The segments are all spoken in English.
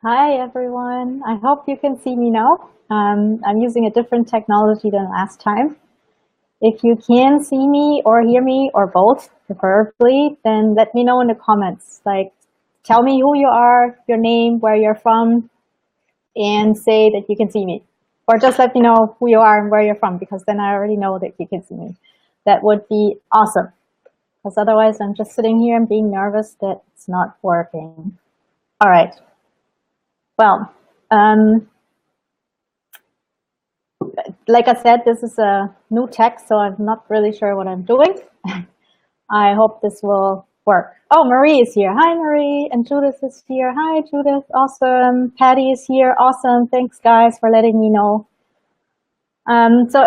Hi everyone. I hope you can see me now. I'm using a different technology than last time. If you can see me or hear me or both, preferably, then let me know in the comments. Like, tell me who you are, your name, where you're from, and say that you can see me. Or just let me know who you are and where you're from, because then I already know that you can see me. That would be awesome. Because otherwise I'm just sitting here and being nervous that it's not working. All right. Well, like I said, this is a new tech, so I'm not really sure what I'm doing. I hope this will work. Oh, Marie is here. Hi, Marie. And Judith is here. Hi, Judith. Awesome. Patty is here. Awesome. Thanks, guys, for letting me know. So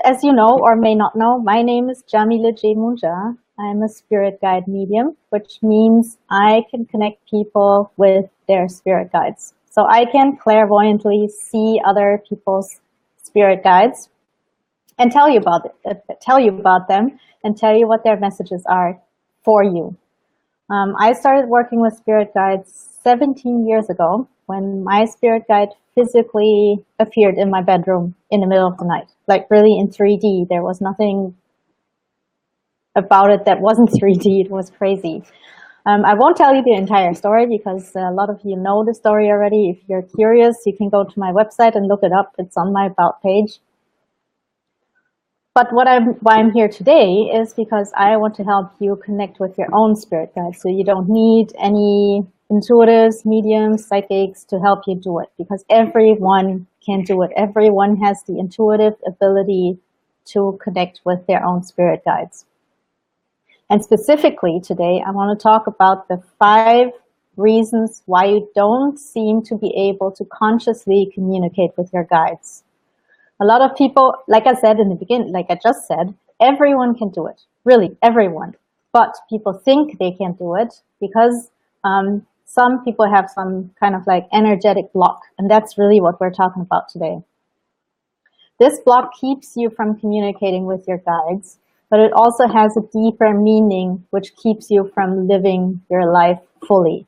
as you know or may not know, my name is Jamila J. Munja. I'm a spirit guide medium, which means I can connect people with their spirit guides. So I can clairvoyantly see other people's spirit guides and tell you about them and tell you what their messages are for you. I started working with spirit guides 17 years ago when my spirit guide physically appeared in my bedroom in the middle of the night, like really in 3D. There was nothing about it that wasn't 3D. It was crazy. I won't tell you the entire story because a lot of you know the story already. If you're curious, you can go to my website and look it up. It's on my About page. But why I'm here today is because I want to help you connect with your own spirit guide. So you don't need any intuitives, mediums, psychics to help you do it, because everyone can do it. Everyone has the intuitive ability to connect with their own spirit guides. And specifically today, I want to talk about the 5 reasons why you don't seem to be able to consciously communicate with your guides. A lot of people, like I said in the beginning, like I just said, everyone can do it, really everyone. But people think they can't do it because some people have some kind of like energetic block, and that's really what we're talking about today. This block keeps you from communicating with your guides, but it also has a deeper meaning which keeps you from living your life fully.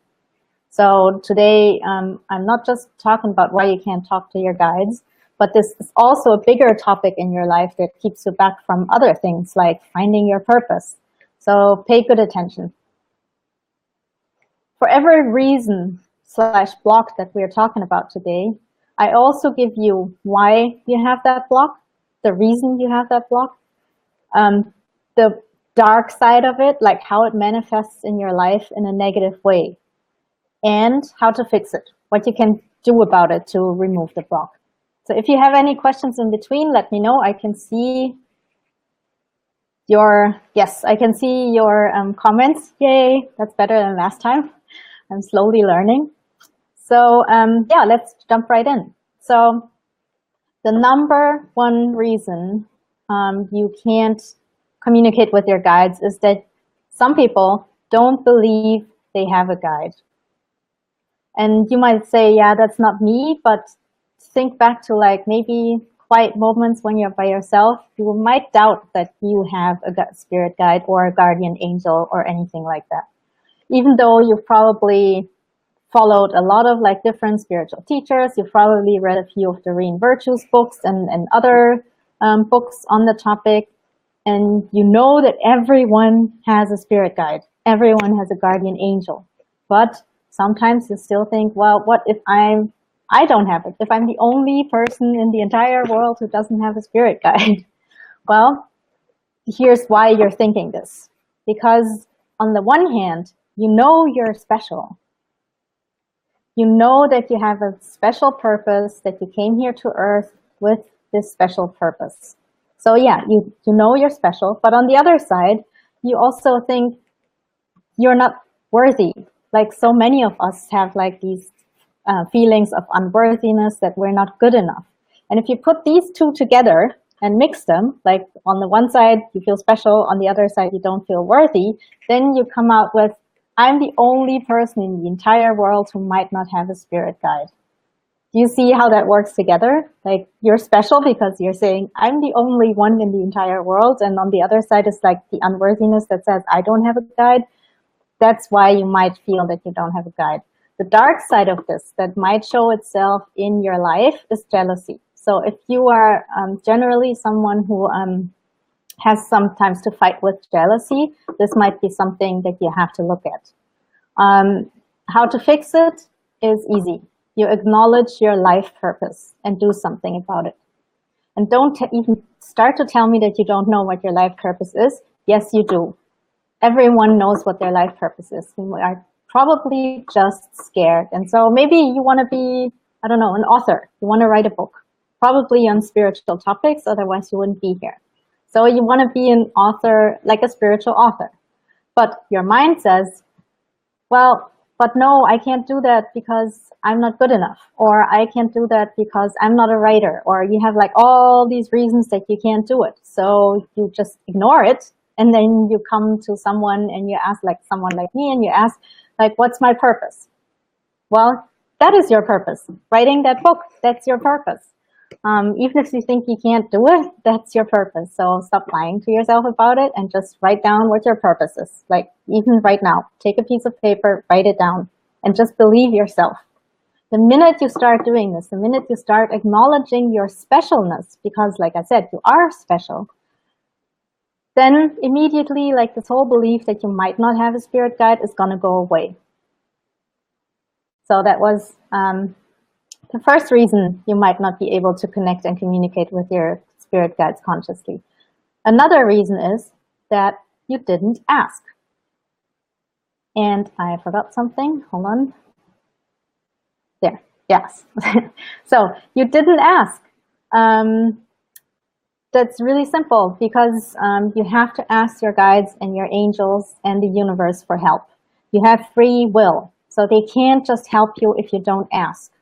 So today, I'm not just talking about why you can't talk to your guides, but this is also a bigger topic in your life that keeps you back from other things like finding your purpose. So pay good attention. For every reason / block that we're talking about today, I also give you why you have that block, the reason you have that block, the dark side of it, like how it manifests in your life in a negative way, and how to fix it, what you can do about it to remove the block. So if you have any questions in between, let me know. I can see your, yes, I can see your comments. Yay, that's better than last time. I'm slowly learning. So yeah, let's jump right in. So the number 1 reason you can't communicate with your guides is that some people don't believe they have a guide. And you might say, yeah, that's not me, but think back to like maybe quiet moments when you're by yourself. You might doubt that you have a spirit guide or a guardian angel or anything like that. Even though you've probably followed a lot of like different spiritual teachers, you've probably read a few of the Doreen Virtue's books and other books on the topic, and you know that everyone has a spirit guide. Everyone has a guardian angel. But sometimes you still think, well, what if I don't have it? If I'm the only person in the entire world who doesn't have a spirit guide? Well, here's why you're thinking this. Because on the one hand, you know you're special. You know that you have a special purpose, that you came here to Earth with this special purpose. So yeah, you know you're special, but on the other side, you also think you're not worthy. Like so many of us have like these feelings of unworthiness, that we're not good enough. And if you put these two together and mix them, like on the one side you feel special, on the other side you don't feel worthy, then you come out with, I'm the only person in the entire world who might not have a spirit guide. Do you see how that works together? Like you're special because you're saying, I'm the only one in the entire world, and on the other side is like the unworthiness that says, I don't have a guide. That's why you might feel that you don't have a guide. The dark side of this that might show itself in your life is jealousy. So if you are generally someone who has sometimes to fight with jealousy, this might be something that you have to look at. How to fix it is easy. You acknowledge your life purpose and do something about it. And don't even start to tell me that you don't know what your life purpose is. Yes, you do. Everyone knows what their life purpose is. You are probably just scared. And so maybe you want to be, I don't know, an author. You want to write a book, probably on spiritual topics, otherwise you wouldn't be here. So you want to be an author, like a spiritual author. But your mind says, well, but no, I can't do that because I'm not good enough, or I can't do that because I'm not a writer, or you have like all these reasons that you can't do it. So you just ignore it, and then you come to someone and you ask, like someone like me, and you ask, like, what's my purpose? Well, that is your purpose. Writing that book, that's your purpose. Even if you think you can't do it, that's your purpose. So stop lying to yourself about it and just write down what your purpose is. Like even right now, take a piece of paper, write it down, and just believe yourself. The minute you start doing this, the minute you start acknowledging your specialness, because like I said, you are special, then immediately like this whole belief that you might not have a spirit guide is going to go away. So that was the first reason you might not be able to connect and communicate with your spirit guides consciously. Another reason is that you didn't ask. And I forgot something. Hold on. There. Yes. So you didn't ask. That's really simple because you have to ask your guides and your angels and the universe for help. You have free will, so they can't just help you if you don't ask.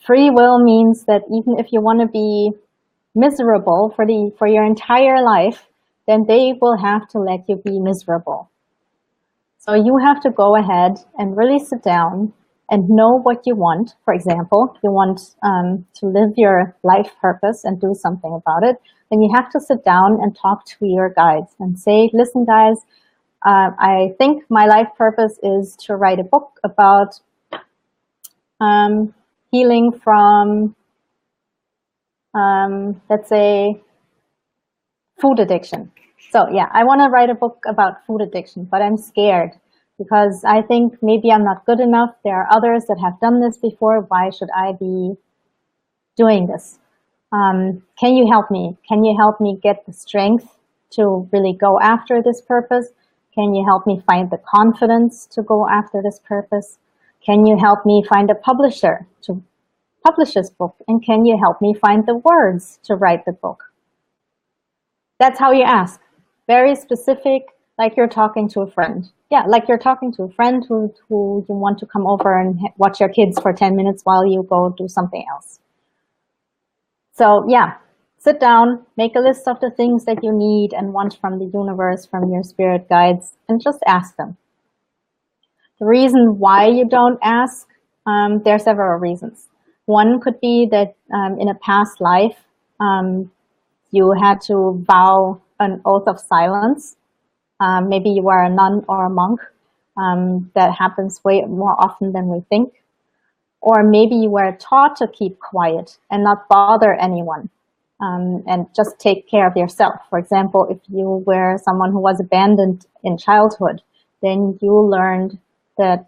Free will means that even if you want to be miserable for your entire life, then they will have to let you be miserable. So you have to go ahead and really sit down and know what you want. For example, you want to live your life purpose and do something about it, then you have to sit down and talk to your guides and say, listen guys, I think my life purpose is to write a book about healing from, let's say, food addiction. So yeah, I want to write a book about food addiction, but I'm scared because I think maybe I'm not good enough. There are others that have done this before. Why should I be doing this? Can you help me? Can you help me get the strength to really go after this purpose? Can you help me find the confidence to go after this purpose? Can you help me find a publisher to publish this book? And can you help me find the words to write the book? That's how you ask. Very specific, like you're talking to a friend. Yeah, like you're talking to a friend who you want to come over and watch your kids for 10 minutes while you go do something else. So yeah, sit down, make a list of the things that you need and want from the universe, from your spirit guides, and just ask them. The reason why you don't ask, there are several reasons. One could be that in a past life, you had to vow an oath of silence. Maybe you were a nun or a monk. That happens way more often than we think. Or maybe you were taught to keep quiet and not bother anyone and just take care of yourself. For example, if you were someone who was abandoned in childhood, then you learned that,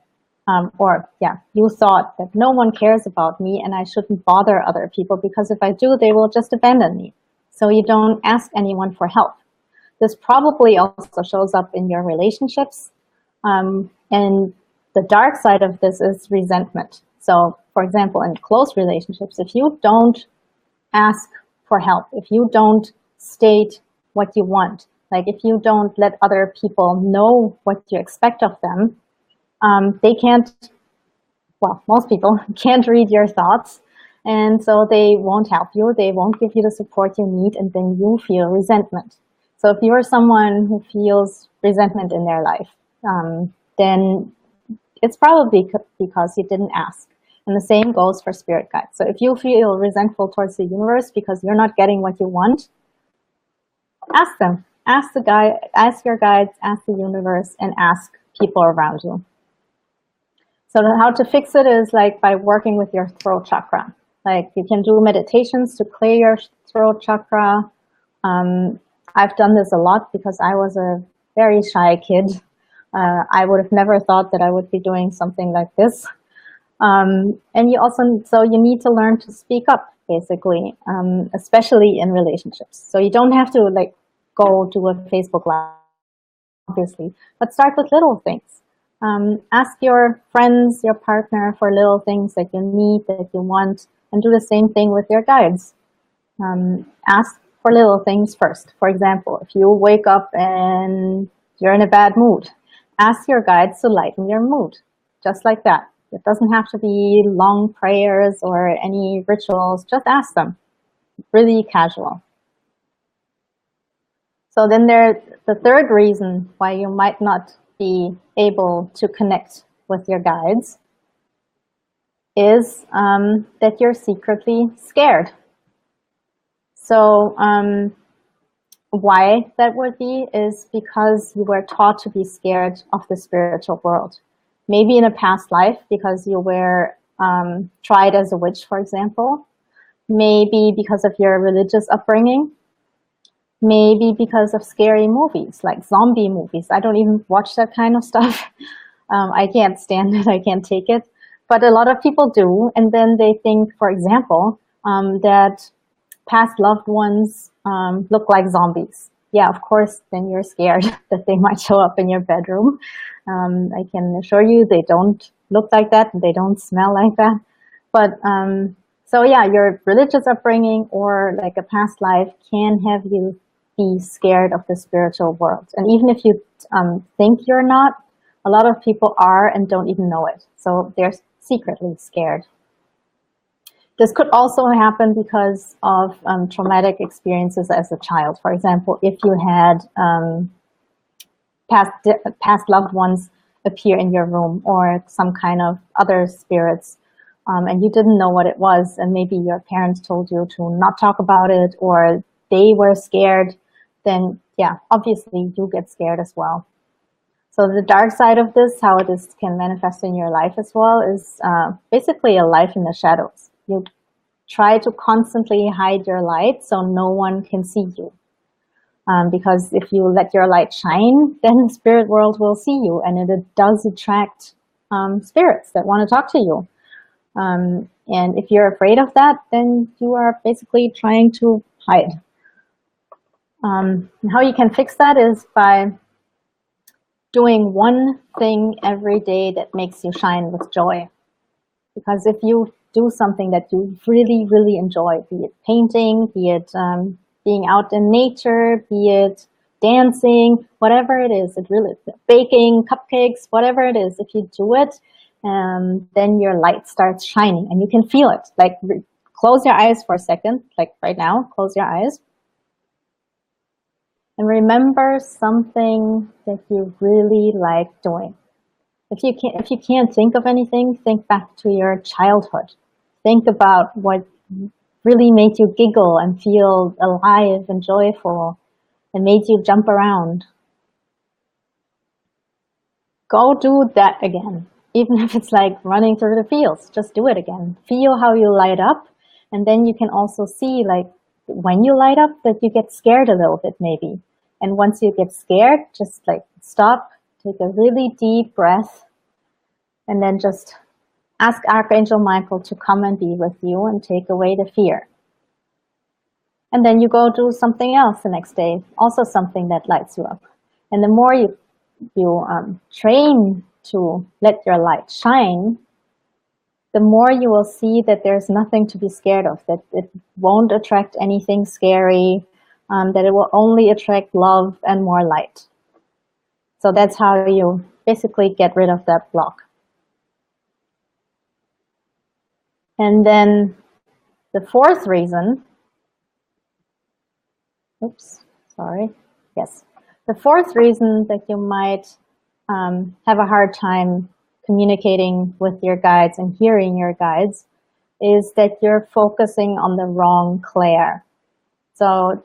you thought that no one cares about me and I shouldn't bother other people because if I do, they will just abandon me. So you don't ask anyone for help. This probably also shows up in your relationships. And the dark side of this is resentment. So, for example, in close relationships, if you don't ask for help, if you don't state what you want, like if you don't let other people know what you expect of them, they can't, well, most people can't read your thoughts. And so they won't help you, they won't give you the support you need, and then you feel resentment. So if you're someone who feels resentment in their life, then it's probably because you didn't ask. And the same goes for spirit guides. So if you feel resentful towards the universe because you're not getting what you want, ask them. Ask the guide, ask your guides, ask the universe, and ask people around you. So how to fix it is like by working with your throat chakra. Like you can do meditations to clear your throat chakra. I've done this a lot because I was a very shy kid. I would have never thought that I would be doing something like this. And you also, so you need to learn to speak up, basically, especially in relationships. So you don't have to like go to a Facebook Live, obviously, but start with little things. Ask your friends, your partner for little things that you need, that you want, and do the same thing with your guides. Ask for little things first. For example, if you wake up and you're in a bad mood, ask your guides to lighten your mood, just like that. It doesn't have to be long prayers or any rituals, just ask them, really casual. So then the third reason why you might not be able to connect with your guides is that you're secretly scared. So why that would be is because you were taught to be scared of the spiritual world. Maybe in a past life because you were tried as a witch, for example. Maybe because of your religious upbringing. Maybe because of scary movies, like zombie movies. I don't even watch that kind of stuff. I can't stand it. I can't take it. But a lot of people do. And then they think, for example, that past loved ones look like zombies. Yeah, of course, then you're scared that they might show up in your bedroom. I can assure you they don't look like that. They don't smell like that. But so yeah, your religious upbringing or like a past life can have you be scared of the spiritual world. And even if you think you're not, a lot of people are and don't even know it. So they're secretly scared. This could also happen because of traumatic experiences as a child. For example, if you had past loved ones appear in your room or some kind of other spirits, and you didn't know what it was, and maybe your parents told you to not talk about it, or they were scared, then yeah, obviously you get scared as well. So the dark side of this, how this can manifest in your life as well, is basically a life in the shadows. You try to constantly hide your light so no one can see you. Because if you let your light shine, then the spirit world will see you, and it does attract spirits that want to talk to you. And if you're afraid of that, then you are basically trying to hide. How you can fix that is by doing one thing every day that makes you shine with joy. Because if you do something that you really, really enjoy, be it painting, be it being out in nature, be it dancing, whatever it is, baking, cupcakes, whatever it is, if you do it, then your light starts shining and you can feel it. Like close your eyes for a second, like right now, close your eyes. And remember something that you really like doing. If you can't think of anything, think back to your childhood. Think about what really made you giggle and feel alive and joyful and made you jump around. Go do that again. Even if it's like running through the fields, just do it again. Feel how you light up. And then you can also see like when you light up that you get scared a little bit maybe. And once you get scared, just like stop, take a really deep breath, and then just ask Archangel Michael to come and be with you and take away the fear. And then you go do something else the next day, also something that lights you up. And the more you train to let your light shine, the more you will see that there's nothing to be scared of, that it won't attract anything scary, that it will only attract love and more light. So that's how you basically get rid of that block. And then the fourth reason, the fourth reason that you might have a hard time communicating with your guides and hearing your guides is that you're focusing on the wrong clair. So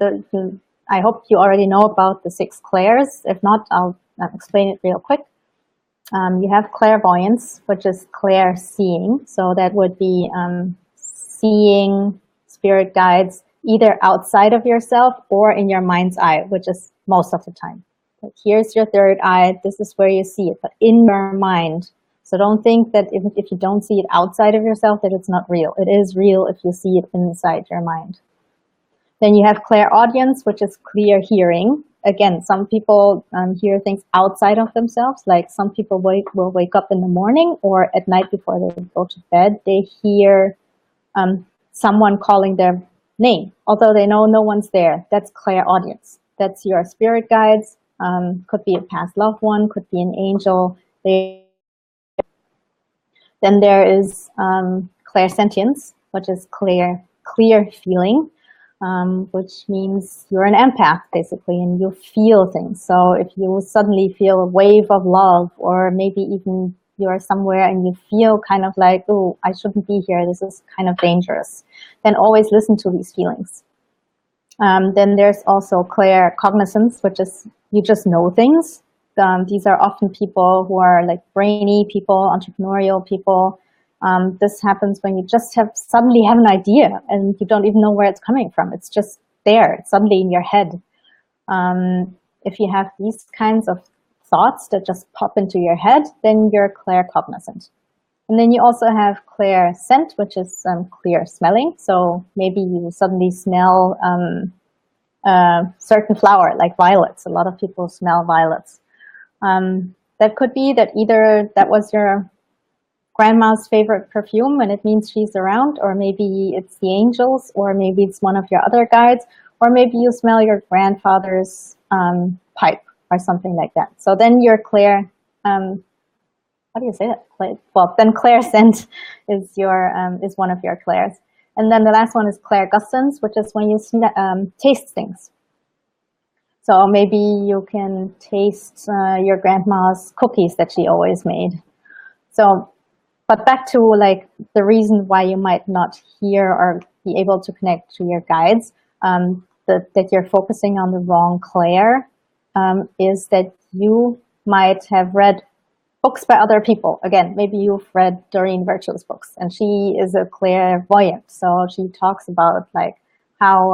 I hope you already know about the 6 clairs. If not, I'll explain it real quick. You have clairvoyance, which is clair seeing. So that would be seeing spirit guides either outside of yourself or in your mind's eye, which is most of the time. Like, here's your third eye, this is where you see it, but in your mind. So don't think that if you don't see it outside of yourself, that it's not real. It is real if you see it inside your mind. Then you have clairaudience, which is clear hearing. Again, some people hear things outside of themselves, like some people will wake up in the morning or at night before they go to bed, they hear someone calling their name, although they know no one's there. That's clairaudience. That's your spirit guides. Could be a past loved one, could be an angel. Then there is clairsentience, which is clear feeling, which means you're an empath, basically, and you feel things. So if you suddenly feel a wave of love, or maybe even you're somewhere and you feel kind of like, oh, I shouldn't be here, this is kind of dangerous, then always listen to these feelings. Then there's also claircognizance, which is you just know things. These are often people who are like brainy people, entrepreneurial people. This happens when you just suddenly have an idea and you don't even know where it's coming from. It's just there. It's suddenly in your head. If you have these kinds of thoughts that just pop into your head, then you're claircognizant. And then you also have clairscent, which is clear smelling. So maybe you suddenly smell a certain flower, like violets. A lot of people smell violets. That could be that either that was your grandma's favorite perfume and it means she's around, or maybe it's the angels, or maybe it's one of your other guides, or maybe you smell your grandfather's pipe or something like that. So then you're clear. How do you say that? Well, then clairscent is is one of your clairs. And then the last one is clairgustance, which is when you taste things. So maybe you can taste your grandma's cookies that she always made. So, but back to like the reason why you might not hear or be able to connect to your guides, that you're focusing on the wrong clair, is that you might have read books by other people. Again, maybe you've read Doreen Virtue's books, and she is a clairvoyant. So she talks about like how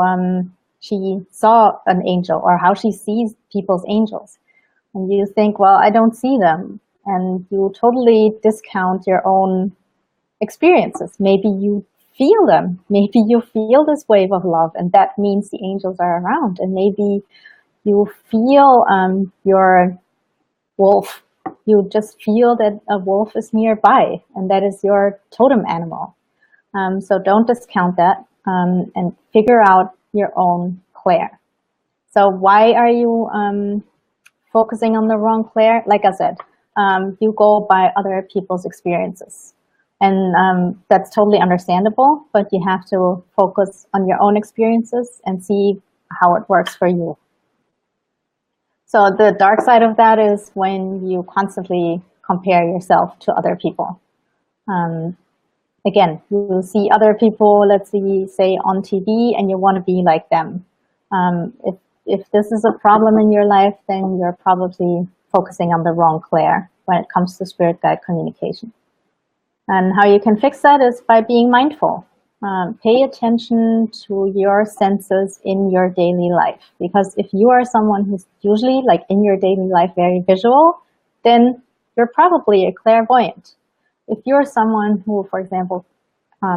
she saw an angel, or how she sees people's angels. And you think, well, I don't see them. And you totally discount your own experiences. Maybe you feel them. Maybe you feel this wave of love, and that means the angels are around. And maybe you feel your wolf. You just feel that a wolf is nearby, and that is your totem animal. So don't discount that, and figure out your own clair. So why are you focusing on the wrong clair? Like I said, you go by other people's experiences. And that's totally understandable, but you have to focus on your own experiences and see how it works for you. So the dark side of that is when you constantly compare yourself to other people. Again, you see other people, let's say on TV, and you want to be like them. If this is a problem in your life, then you're probably focusing on the wrong clair when it comes to spirit guide communication. And how you can fix that is by being mindful. Pay attention to your senses in your daily life. Because if you are someone who's usually, like in your daily life, very visual, then you're probably a clairvoyant. If you're someone who, for example,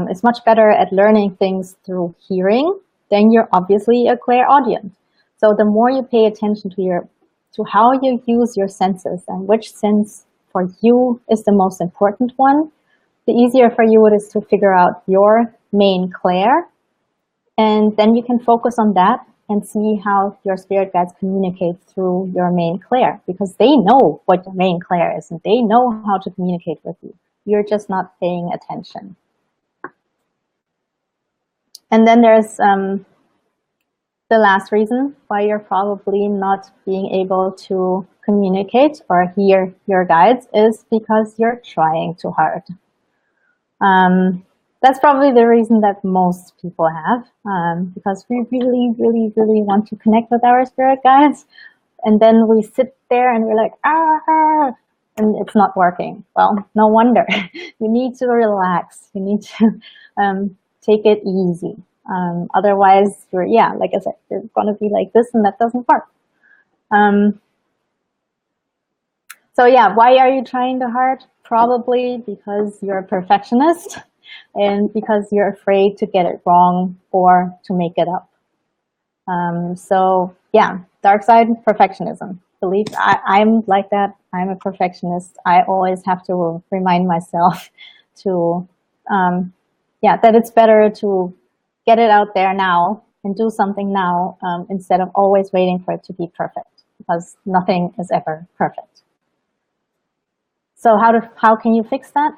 is much better at learning things through hearing, then you're obviously a clairaudient. So the more you pay attention to how you use your senses and which sense for you is the most important one, the easier for you it is to figure out your main clair, and then you can focus on that and see how your spirit guides communicate through your main clair, because they know what your main clair is and they know how to communicate with you. You're just not paying attention. And then there's the last reason why you're probably not being able to communicate or hear your guides is because you're trying too hard. That's probably the reason that most people have, because we really, really, really want to connect with our spirit guides. And then we sit there and we're like, ah, and it's not working. Well, no wonder. You need to relax. You need to take it easy. Otherwise, like I said, you're going to be like this, and that doesn't work. So yeah, why are you trying too hard? Probably because you're a perfectionist and because you're afraid to get it wrong or to make it up. So yeah, dark side, perfectionism. Believe I'm like that. I'm a perfectionist. I always have to remind myself to, that it's better to get it out there now and do something now instead of always waiting for it to be perfect, because nothing is ever perfect. So how can you fix that?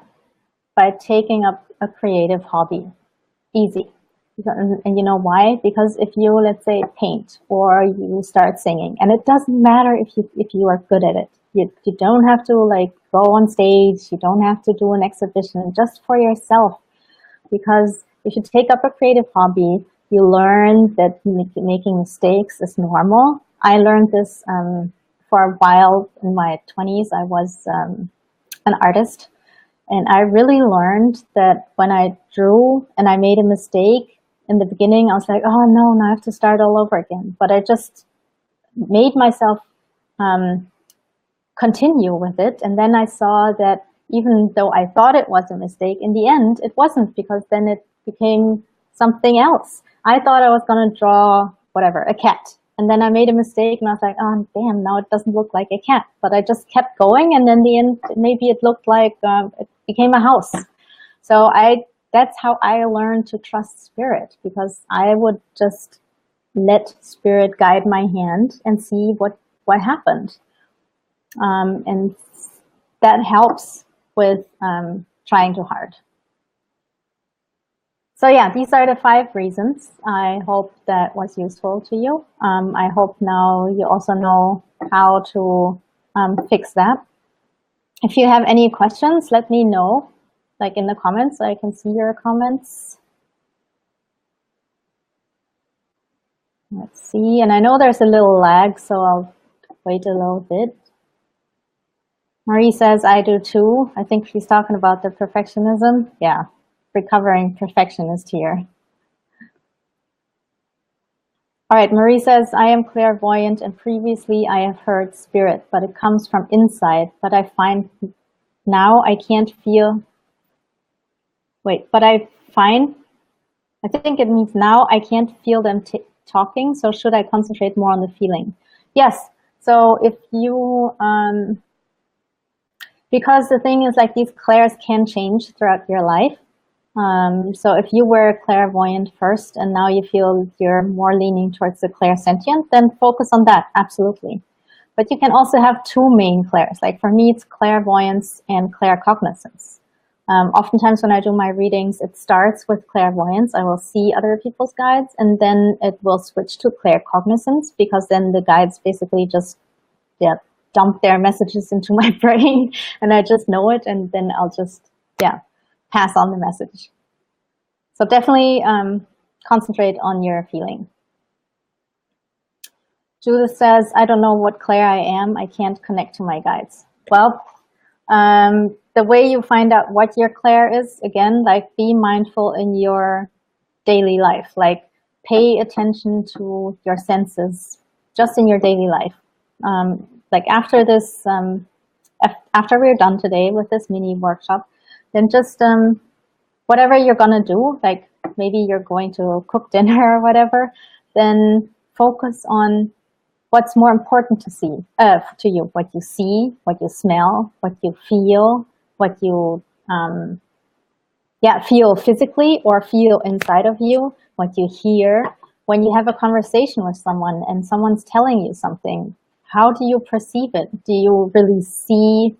By taking up a creative hobby. Easy. And you know why? Because if you, let's say, paint or you start singing, and it doesn't matter if you are good at it. You don't have to like go on stage. You don't have to do an exhibition, just for yourself. Because if you take up a creative hobby, you learn that making mistakes is normal. I learned this for a while in my 20s. I was an artist. And I really learned that when I drew and I made a mistake in the beginning, I was like, oh no, now I have to start all over again. But I just made myself continue with it. And then I saw that even though I thought it was a mistake, in the end, it wasn't, because then it became something else. I thought I was going to draw, whatever, a cat. And then I made a mistake and I was like, oh, damn, now it doesn't look like a cat. But I just kept going, and in the end, maybe it looked like it became a house. So that's how I learned to trust spirit, because I would just let spirit guide my hand and see what happened. And that helps with trying too hard. So yeah, these are the 5 reasons. I hope that was useful to you. I hope now you also know how to fix that. If you have any questions, let me know, like in the comments, so I can see your comments. Let's see, and I know there's a little lag, so I'll wait a little bit. Marie says, I do too. I think she's talking about the perfectionism. Yeah. Recovering perfectionist here. All right, Marie says, I am clairvoyant, and previously I have heard spirit, but it comes from inside. But I find now I can't feel. Wait, but I think it means now I can't feel them talking. So should I concentrate more on the feeling? Yes. So if you, because the thing is, like, these clairs can change throughout your life. So if you were clairvoyant first and now you feel you're more leaning towards the clairsentient, then focus on that, absolutely. But you can also have 2 main clairs. Like for me, it's clairvoyance and claircognizance. Oftentimes when I do my readings, it starts with clairvoyance. I will see other people's guides, and then it will switch to claircognizance, because then the guides basically just dump their messages into my brain and I just know it, and then I'll just, pass on the message. So definitely concentrate on your feeling. Judith says, I don't know what clair I am. I can't connect to my guides. Well, the way you find out what your clair is, again, like, be mindful in your daily life. Like, pay attention to your senses just in your daily life. Like after this, after we're done today with this mini workshop, then just whatever you're gonna do, like maybe you're going to cook dinner or whatever, then focus on what's more important to you, what you see, what you smell, what you feel, what you feel physically or feel inside of you, what you hear. When you have a conversation with someone and someone's telling you something, how do you perceive it? Do you really see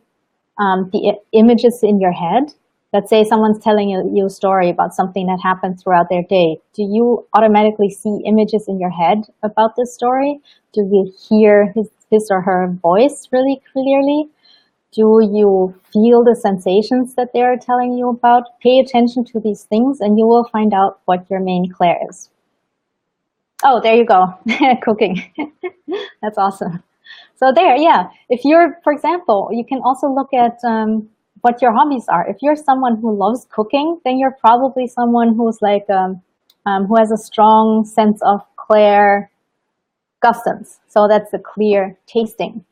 the images in your head? Let's say someone's telling you a story about something that happened throughout their day. Do you automatically see images in your head about this story? Do you hear his or her voice really clearly? Do you feel the sensations that they're telling you about? Pay attention to these things and you will find out what your main clair is. Oh, there you go. Cooking. That's awesome. So there, yeah. If you're, for example, you can also look at what your hobbies are. If you're someone who loves cooking, then you're probably someone who's like who has a strong sense of clair gustance. So that's a clear tasting.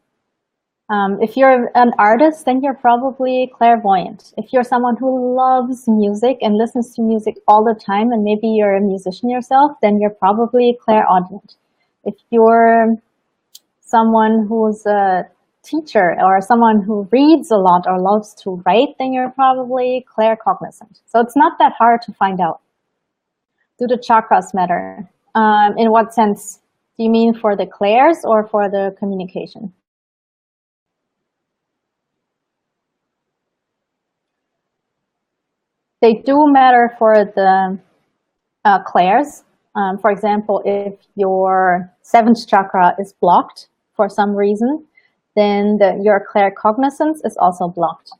If you're an artist, then you're probably clairvoyant. If you're someone who loves music and listens to music all the time, and maybe you're a musician yourself, then you're probably clairaudient. If you're someone who's a teacher or someone who reads a lot or loves to write, then you're probably claircognizant. So it's not that hard to find out. Do the chakras matter? In what sense? Do you mean for the clairs or for the communication? They do matter for the clairs. For example, if your 7th chakra is blocked for some reason, then your claircognizance is also blocked.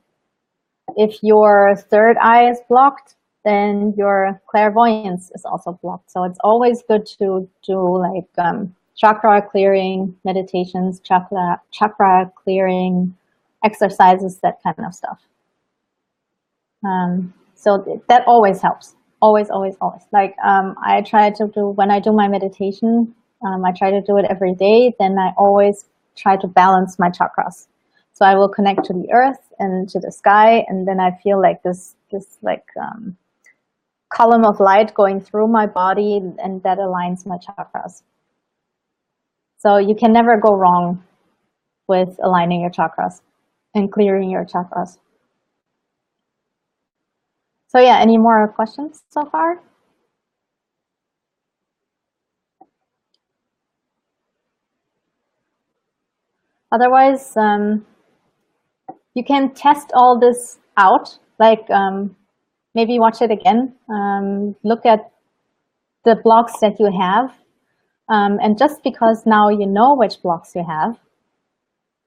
If your 3rd eye is blocked, then your clairvoyance is also blocked. So it's always good to do like chakra clearing meditations, chakra clearing exercises, that kind of stuff. So that always helps. Always, always, always. Like I try to do, when I do my meditation, I try to do it every day. Then I always try to balance my chakras. So I will connect to the earth and to the sky, and then I feel like this column of light going through my body, and that aligns my chakras. So you can never go wrong with aligning your chakras and clearing your chakras. So yeah, any more questions so far? Otherwise, you can test all this out, like maybe watch it again, look at the blocks that you have, and just because now you know which blocks you have,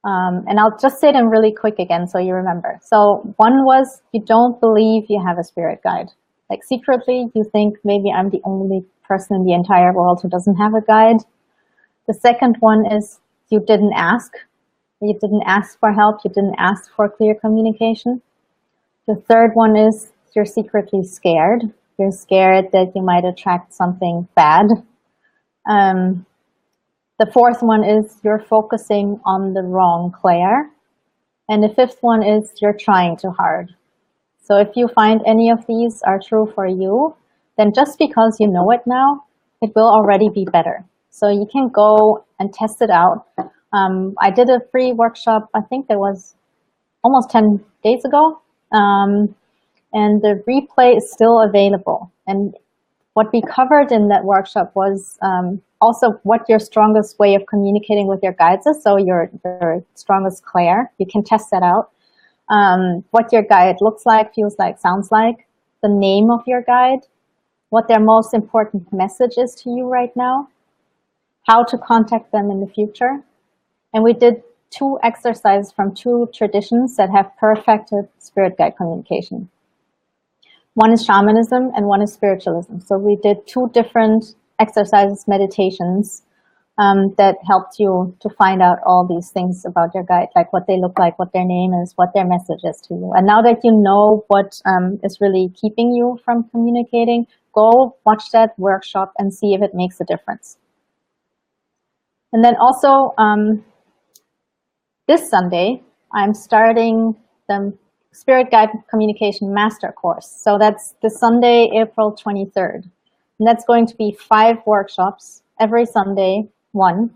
and I'll just say them really quick again so you remember. So one was, you don't believe you have a spirit guide. Like secretly you think, maybe I'm the only person in the entire world who doesn't have a guide. The second one is, you didn't ask. You didn't ask for help. You didn't ask for clear communication. The third one is, you're secretly scared. You're scared that you might attract something bad. The fourth one is, you're focusing on the wrong clair. And the fifth one is, you're trying too hard. So if you find any of these are true for you, then just because you know it now, it will already be better. So you can go and test it out. I did a free workshop, I think it was almost 10 days ago. And the replay is still available. And what we covered in that workshop was also what your strongest way of communicating with your guides is. So your strongest clair, you can test that out. What your guide looks like, feels like, sounds like, the name of your guide, what their most important message is to you right now, how to contact them in the future. And we did 2 exercises from 2 traditions that have perfected spirit guide communication. One is shamanism and one is spiritualism. So we did 2 different exercises, meditations, that helped you to find out all these things about your guide, like what they look like, what their name is, what their message is to you. And now that you know what is really keeping you from communicating, go watch that workshop and see if it makes a difference. And then also, this Sunday, I'm starting the Spirit Guide Communication Master Course. So that's the Sunday, April 23rd. And that's going to be 5 workshops, every Sunday, 1.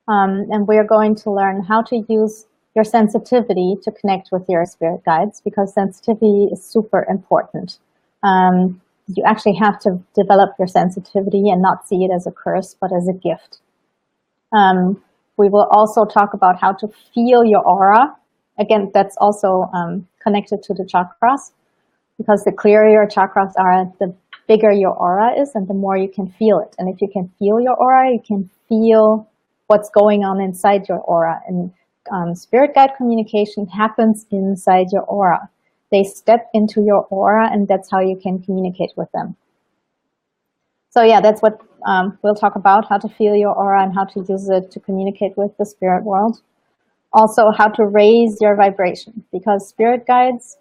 And we're going to learn how to use your sensitivity to connect with your spirit guides, because sensitivity is super important. You actually have to develop your sensitivity and not see it as a curse, but as a gift. We will also talk about how to feel your aura. Again, that's also connected to the chakras, because the clearer your chakras are, the bigger your aura is and the more you can feel it. And if you can feel your aura, you can feel what's going on inside your aura. And spirit guide communication happens inside your aura. They step into your aura, and that's how you can communicate with them. So yeah, that's what we'll talk about, how to feel your aura and how to use it to communicate with the spirit world. Also, how to raise your vibration, because spirit guides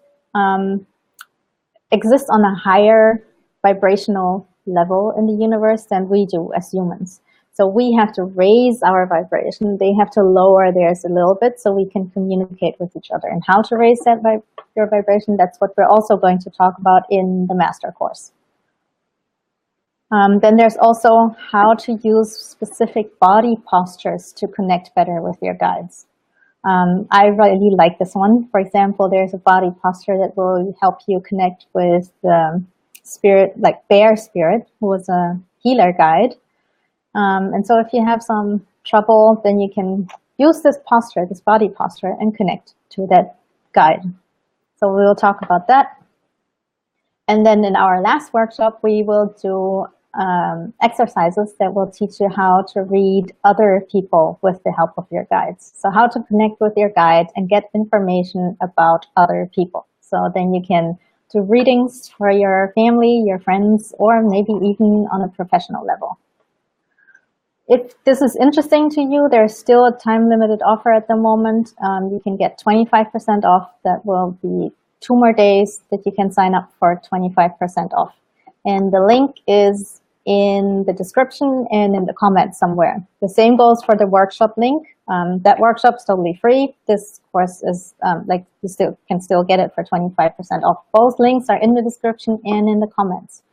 exist on a higher vibrational level in the universe than we do as humans. So we have to raise our vibration. They have to lower theirs a little bit so we can communicate with each other. And how to raise that your vibration, that's what we're also going to talk about in the master course. Then there's also how to use specific body postures to connect better with your guides. I really like this one. For example, there's a body posture that will help you connect with the spirit, like Bear Spirit, who was a healer guide. And so if you have some trouble, then you can use this posture, this body posture, and connect to that guide. So we will talk about that. And then in our last workshop, we will do exercises that will teach you how to read other people with the help of your guides. So how to connect with your guide and get information about other people. So then you can do readings for your family, your friends, or maybe even on a professional level. If this is interesting to you, there's still a time-limited offer at the moment. You can get 25% off. That will be 2 more days that you can sign up for 25% off. And the link is in the description and in the comments somewhere. The same goes for the workshop link. That workshop's totally free. This course is like you can still get it for 25% off. Both links are in the description and in the comments.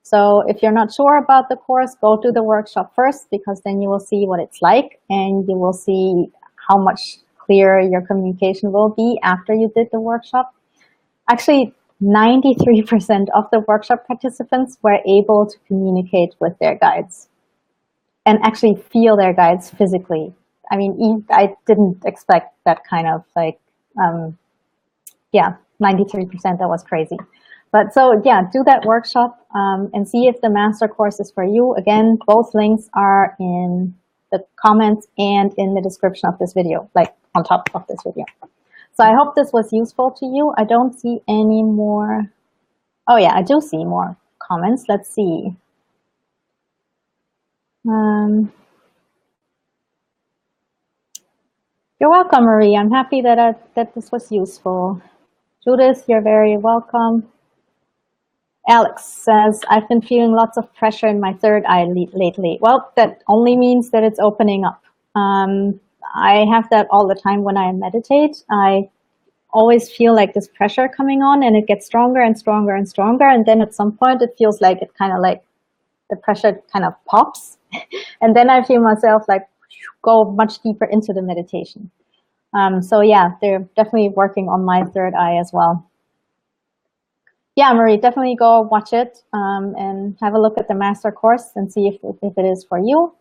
So if you're not sure about the course, go to the workshop first, because then you will see what it's like and you will see how much clearer your communication will be after you did the workshop. Actually, 93% of the workshop participants were able to communicate with their guides and actually feel their guides physically. I mean, I didn't expect that kind of like, yeah, 93%, that was crazy. But so yeah, do that workshop and see if the master course is for you. Again, both links are in the comments and in the description of this video, like on top of this video. So I hope this was useful to you. I don't see any more. Oh yeah, I do see more comments. Let's see. You're welcome, Marie. I'm happy that this was useful. Judith, you're very welcome. Alex says, I've been feeling lots of pressure in my third eye lately. Well, that only means that it's opening up. I have that all the time when I meditate. I always feel like this pressure coming on, and it gets stronger and stronger and stronger. And then at some point it feels like it kind of like the pressure kind of pops. And then I feel myself like go much deeper into the meditation. So yeah, they're definitely working on my third eye as well. Yeah, Marie, definitely go watch it and have a look at the master course and see if it is for you.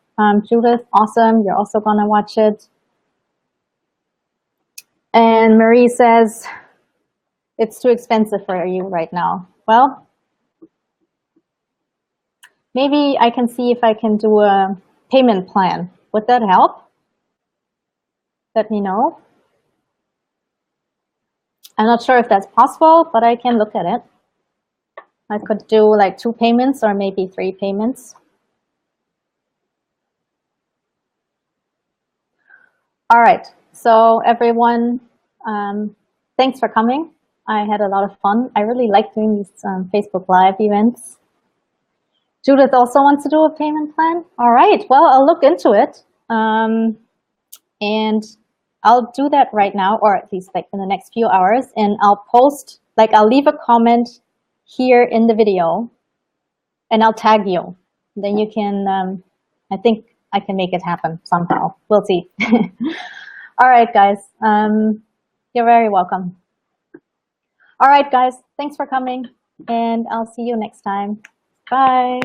Judith, awesome. You're also going to watch it. And Marie says, it's too expensive for you right now. Well, maybe I can see if I can do a payment plan. Would that help? Let me know. I'm not sure if that's possible, but I can look at it. I could do like 2 payments or maybe 3 payments. All right, so everyone, thanks for coming. I had a lot of fun. I really like doing these Facebook Live events. Judith also wants to do a payment plan. All right, well, I'll look into it. And I'll do that right now, or at least like in the next few hours. And I'll post, like I'll leave a comment here in the video and I'll tag you. Then you can, I think I can make it happen somehow. We'll see. All right, guys. You're very welcome. All right, guys. Thanks for coming, and I'll see you next time. Bye.